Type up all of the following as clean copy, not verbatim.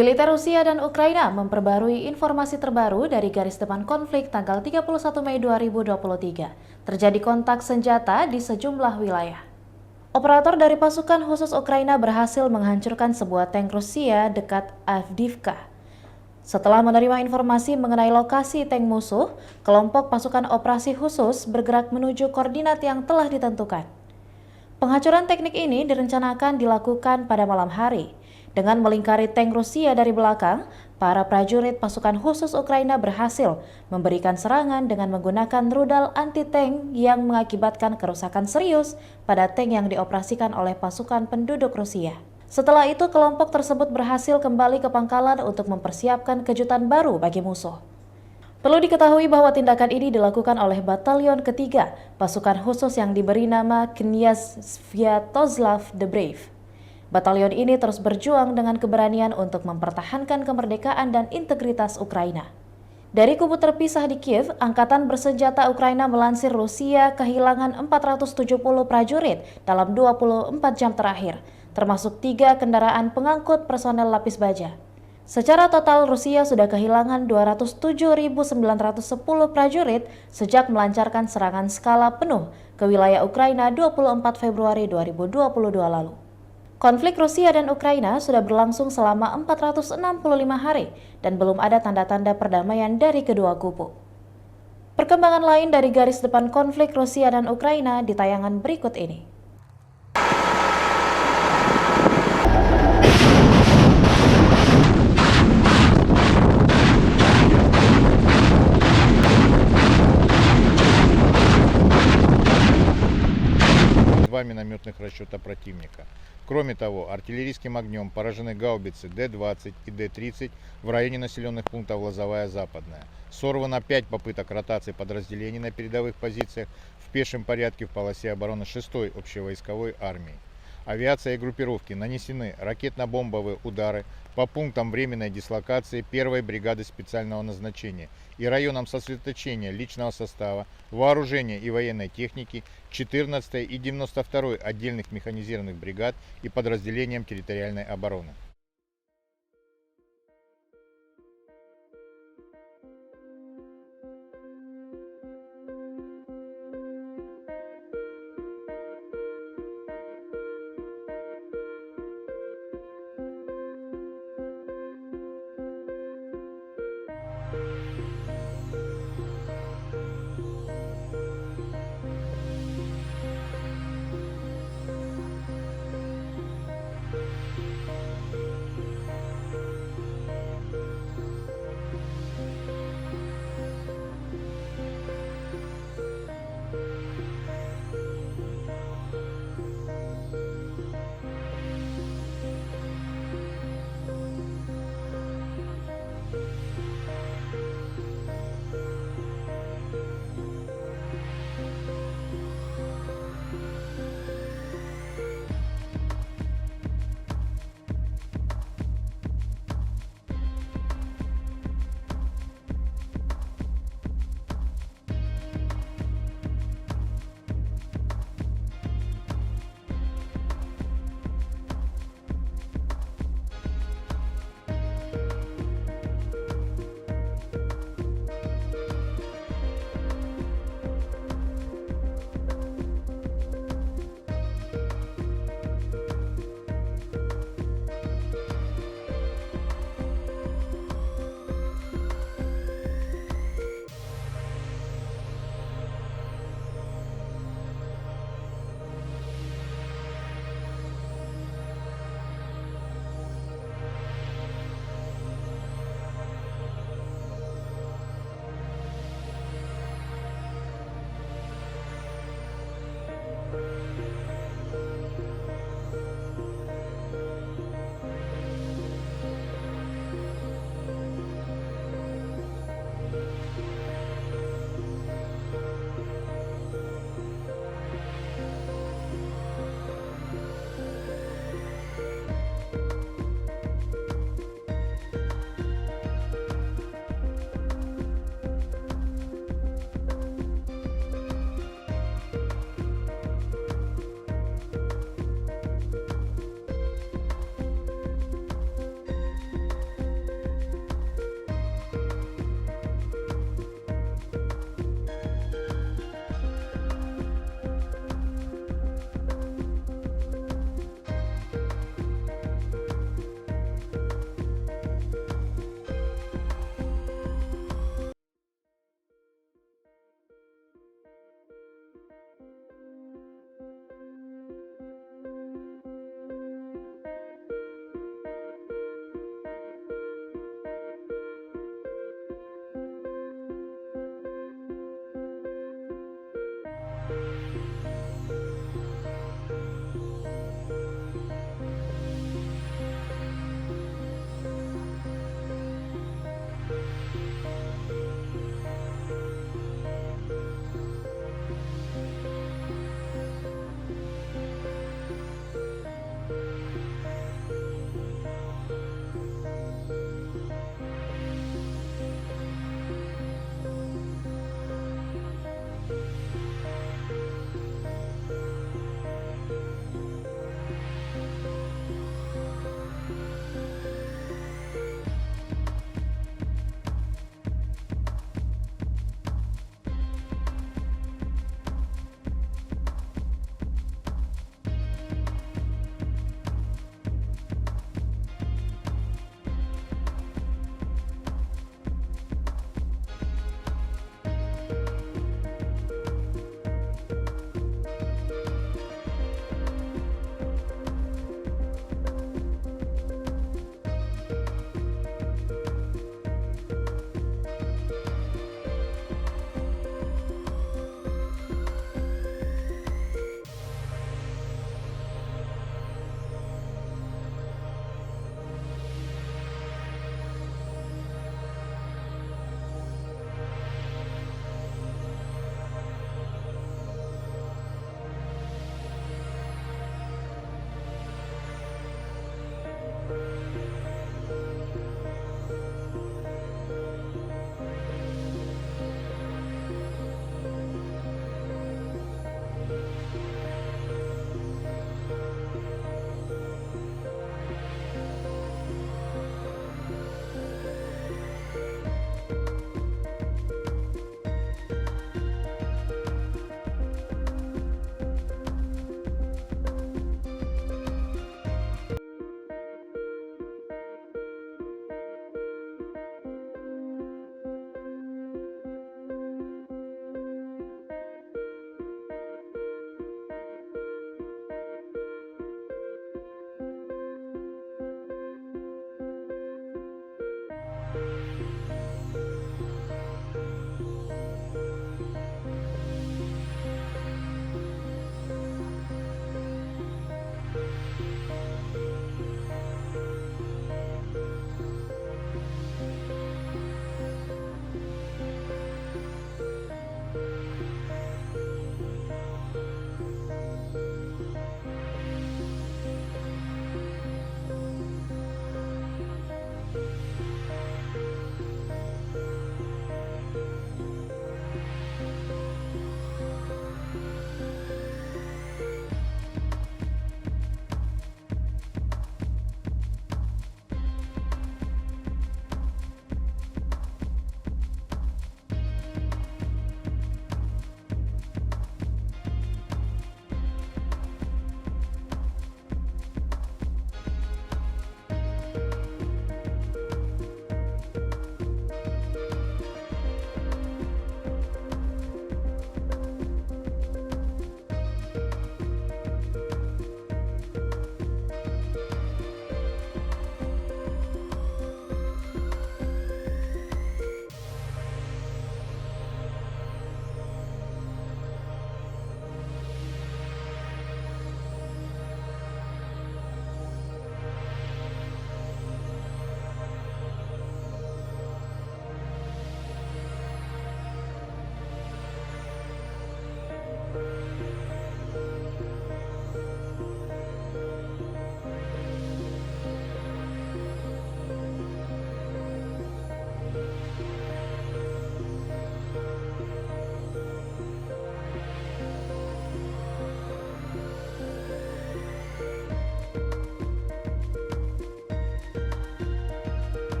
Militer Rusia dan Ukraina memperbarui informasi terbaru dari garis depan konflik tanggal 31 Mei 2023. Terjadi kontak senjata di sejumlah wilayah. Operator dari pasukan khusus Ukraina berhasil menghancurkan sebuah tank Rusia dekat Avdiivka. Setelah menerima informasi mengenai lokasi tank musuh, kelompok pasukan operasi khusus bergerak menuju koordinat yang telah ditentukan. Penghancuran teknik ini direncanakan dilakukan pada malam hari. Dengan melingkari tank Rusia dari belakang, para prajurit pasukan khusus Ukraina berhasil memberikan serangan dengan menggunakan rudal anti-tank yang mengakibatkan kerusakan serius pada tank yang dioperasikan oleh pasukan penduduk Rusia. Setelah itu, kelompok tersebut berhasil kembali ke pangkalan untuk mempersiapkan kejutan baru bagi musuh. Perlu diketahui bahwa tindakan ini dilakukan oleh Batalion Ketiga, pasukan khusus yang diberi nama Knyaz Sviatoslav the Brave. Batalion ini terus berjuang dengan keberanian untuk mempertahankan kemerdekaan dan integritas Ukraina. Dari kubu terpisah di Kiev, Angkatan Bersenjata Ukraina melansir Rusia kehilangan 470 prajurit dalam 24 jam terakhir, termasuk 3 kendaraan pengangkut personel lapis baja. Secara total, Rusia sudah kehilangan 207.910 prajurit sejak melancarkan serangan skala penuh ke wilayah Ukraina 24 Februari 2022 lalu. Konflik Rusia dan Ukraina sudah berlangsung selama 465 hari dan belum ada tanda-tanda perdamaian dari kedua kubu. Perkembangan lain dari garis depan konflik Rusia dan Ukraina di tayangan berikut ini. Два минометных расчета противника. Кроме того, артиллерийским огнем поражены гаубицы Д-20 и Д-30 в районе населенных пунктов Лозовая Западная. Сорвано 5 попыток ротации подразделений на передовых позициях в пешем порядке в полосе обороны 6-й общевойсковой армии. Авиация и группировки нанесены ракетно-бомбовые удары по пунктам временной дислокации 1-й бригады специального назначения и районам сосредоточения личного состава, вооружения и военной техники 14-й и 92-й отдельных механизированных бригад и подразделениям территориальной обороны.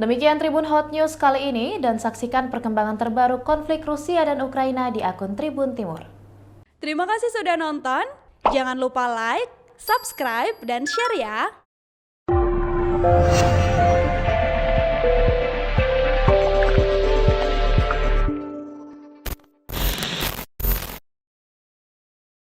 Demikian Tribun Hot News kali ini dan saksikan perkembangan terbaru konflik Rusia dan Ukraina di akun Tribun Timur. Terima kasih sudah nonton. Jangan lupa like, subscribe, dan share ya.